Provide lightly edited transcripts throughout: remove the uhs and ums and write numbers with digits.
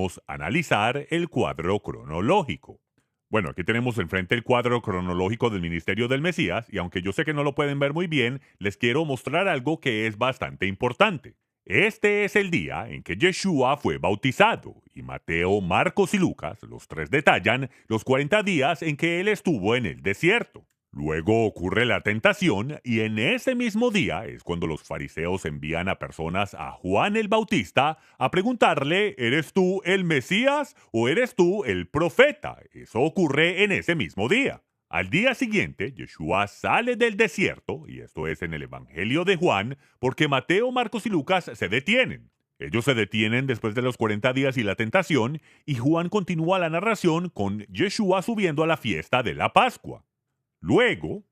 podemos analizar el cuadro cronológico. Bueno, aquí tenemos enfrente el cuadro cronológico del ministerio del Mesías, y aunque yo sé que no lo pueden ver muy bien, les quiero mostrar algo que es bastante importante. Este es el día en que Yeshua fue bautizado, y Mateo, Marcos y Lucas, los tres detallan los 40 días en que él estuvo en el desierto. Luego ocurre la tentación, y en ese mismo día es cuando los fariseos envían a personas a Juan el Bautista a preguntarle: ¿eres tú el Mesías o eres tú el profeta? Eso ocurre en ese mismo día. Al día siguiente, Yeshua sale del desierto, y esto es en el Evangelio de Juan, porque Mateo, Marcos y Lucas se detienen. Ellos se detienen después de los 40 días y la tentación, y Juan continúa la narración con Yeshua subiendo a la fiesta de la Pascua. Luego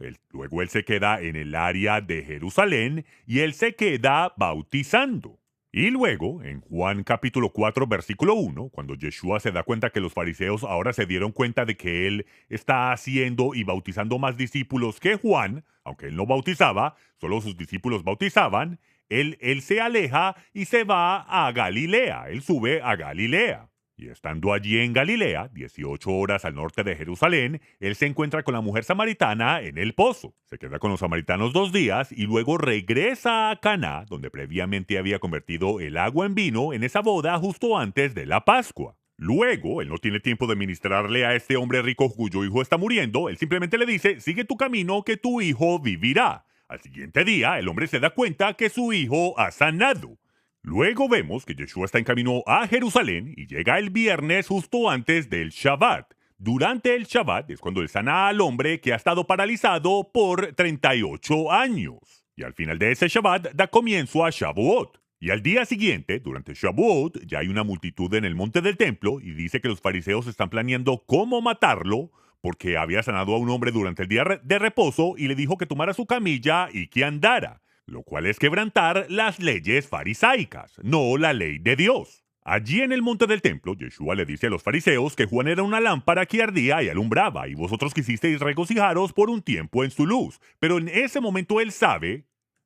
él se queda en el área de Jerusalén y él se queda bautizando. Y luego, en Juan capítulo 4, versículo 1, cuando Yeshua se da cuenta que los fariseos ahora se dieron cuenta de que él está haciendo y bautizando más discípulos que Juan, aunque él no bautizaba, solo sus discípulos bautizaban, él se aleja y se va a Galilea, él sube a Galilea. Y estando allí en Galilea, 18 horas al norte de Jerusalén, él se encuentra con la mujer samaritana en el pozo. Se queda con los samaritanos 2 días y luego regresa a Caná, donde previamente había convertido el agua en vino en esa boda justo antes de la Pascua. Luego, él no tiene tiempo de ministrarle a este hombre rico cuyo hijo está muriendo, él simplemente le dice: sigue tu camino que tu hijo vivirá. Al siguiente día, el hombre se da cuenta que su hijo ha sanado. Luego vemos que Yeshua está en camino a Jerusalén y llega el viernes justo antes del Shabbat. Durante el Shabbat es cuando él sana al hombre que ha estado paralizado por 38 años. Y al final de ese Shabbat da comienzo a Shavuot. Y al día siguiente, durante Shavuot, ya hay una multitud en el monte del templo y dice que los fariseos están planeando cómo matarlo porque había sanado a un hombre durante el día de reposo y le dijo que tomara su camilla y que andara, lo cual es quebrantar las leyes farisaicas, no la ley de Dios. Allí en el monte del templo, Yeshua le dice a los fariseos que Juan era una lámpara que ardía y alumbraba, y vosotros quisisteis regocijaros por un tiempo en su luz. Pero en ese momento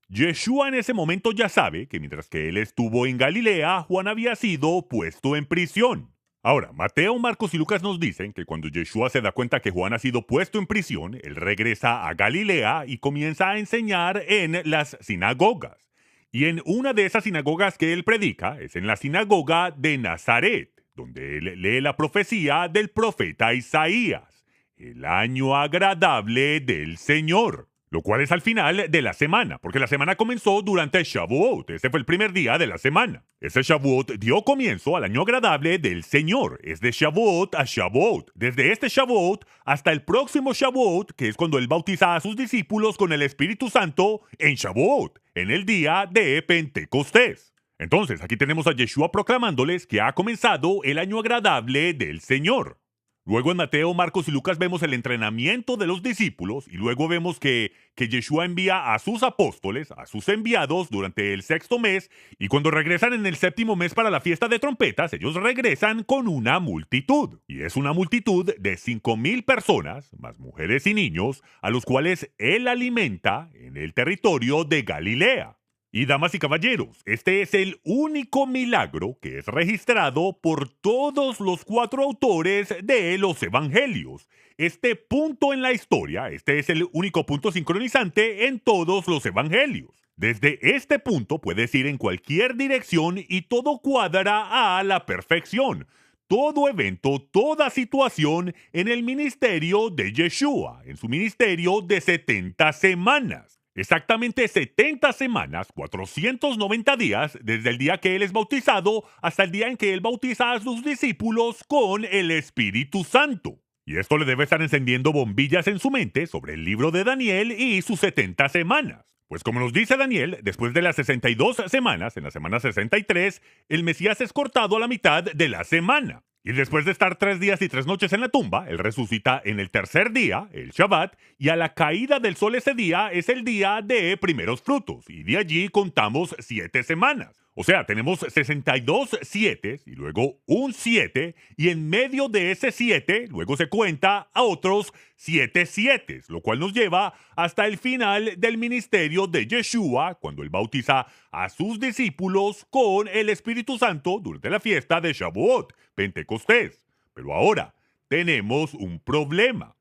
Yeshua en ese momento ya sabe que mientras que él estuvo en Galilea, Juan había sido puesto en prisión. Ahora, Mateo, Marcos y Lucas nos dicen que cuando Yeshua se da cuenta que Juan ha sido puesto en prisión, él regresa a Galilea y comienza a enseñar en las sinagogas. Y en una de esas sinagogas que él predica es en la sinagoga de Nazaret, donde él lee la profecía del profeta Isaías, el año agradable del Señor. Lo cual es al final de la semana, porque la semana comenzó durante Shavuot. Ese fue el primer día de la semana. Ese Shavuot dio comienzo al año agradable del Señor. Es de Shavuot a Shavuot. Desde este Shavuot hasta el próximo Shavuot, que es cuando él bautiza a sus discípulos con el Espíritu Santo en Shavuot, en el día de Pentecostés. Entonces, aquí tenemos a Yeshua proclamándoles que ha comenzado el año agradable del Señor. Luego en Mateo, Marcos y Lucas vemos el entrenamiento de los discípulos y luego vemos que Yeshua envía a sus apóstoles, a sus enviados durante el 6º mes, y cuando regresan en el 7º mes para la fiesta de trompetas, ellos regresan con una multitud. Y es una multitud de 5,000 personas, más mujeres y niños, a los cuales él alimenta en el territorio de Galilea. Y damas y caballeros, este es el único milagro que es registrado por todos los 4 autores de los evangelios. Este punto en la historia, este es el único punto sincronizante en todos los evangelios. Desde este punto puedes ir en cualquier dirección y todo cuadra a la perfección. Todo evento, toda situación en el ministerio de Yeshua, en su ministerio de 70 semanas. Exactamente 70 semanas, 490 días, desde el día que él es bautizado hasta el día en que él bautiza a sus discípulos con el Espíritu Santo. Y esto le debe estar encendiendo bombillas en su mente sobre el libro de Daniel y sus 70 semanas. Pues como nos dice Daniel, después de las 62 semanas, en la semana 63, el Mesías es cortado a la mitad de la semana. Y después de estar 3 días y 3 noches en la tumba, él resucita en el tercer día, el Shabbat, y a la caída del sol ese día es el día de primeros frutos, y de allí contamos 7 semanas. O sea, tenemos 62 7 y luego un 7, y en medio de ese 7 luego se cuenta a otros 7 7, lo cual nos lleva hasta el final del ministerio de Yeshua, cuando él bautiza a sus discípulos con el Espíritu Santo durante la fiesta de Shavuot, Pentecostés. Pero ahora tenemos un problema.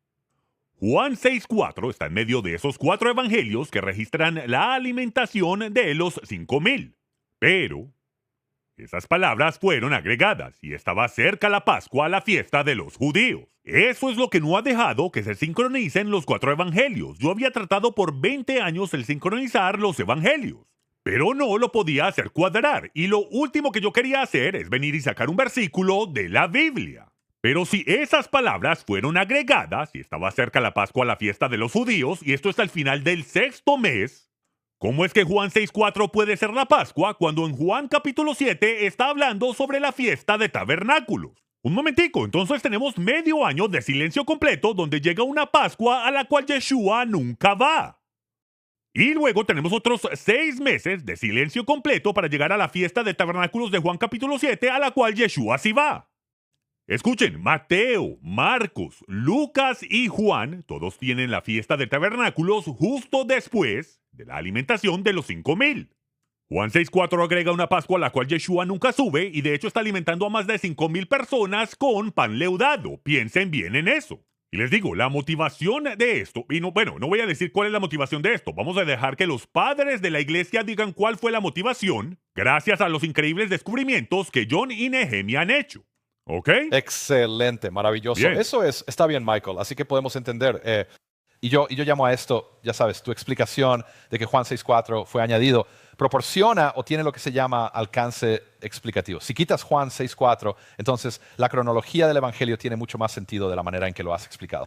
Juan 6:4 está en medio de esos 4 evangelios que registran la alimentación de los 5,000. Pero esas palabras fueron agregadas y estaba cerca la Pascua, la fiesta de los judíos. Eso es lo que no ha dejado que se sincronicen los 4 evangelios. Yo había tratado por 20 años el sincronizar los evangelios, pero no lo podía hacer cuadrar, y lo último que yo quería hacer es venir y sacar un versículo de la Biblia. Pero si esas palabras fueron agregadas y estaba cerca la Pascua, la fiesta de los judíos, y esto es al final del 6º mes, ¿cómo es que Juan 6:4 puede ser la Pascua cuando en Juan capítulo 7 está hablando sobre la fiesta de tabernáculos? Un momentico, entonces tenemos medio año de silencio completo donde llega una Pascua a la cual Yeshua nunca va. Y luego tenemos otros 6 meses de silencio completo para llegar a la fiesta de tabernáculos de Juan capítulo 7 a la cual Yeshua sí va. Escuchen, Mateo, Marcos, Lucas y Juan, todos tienen la fiesta de tabernáculos justo después de la alimentación de los 5,000. Juan 6:4 agrega una Pascua a la cual Yeshua nunca sube y de hecho está alimentando a más de 5,000 personas con pan leudado. Piensen bien en eso. Y les digo, la motivación de esto, y no voy a decir cuál es la motivación de esto, vamos a dejar que los padres de la iglesia digan cuál fue la motivación, gracias a los increíbles descubrimientos que John y Nehemia han hecho. ¿Ok? Excelente, maravilloso. Bien. Eso está bien, Michael. Así que podemos entender. Y yo llamo a esto, ya sabes, tu explicación de que Juan 6:4 fue añadido, proporciona o tiene lo que se llama alcance explicativo. Si quitas Juan 6:4, entonces la cronología del Evangelio tiene mucho más sentido de la manera en que lo has explicado.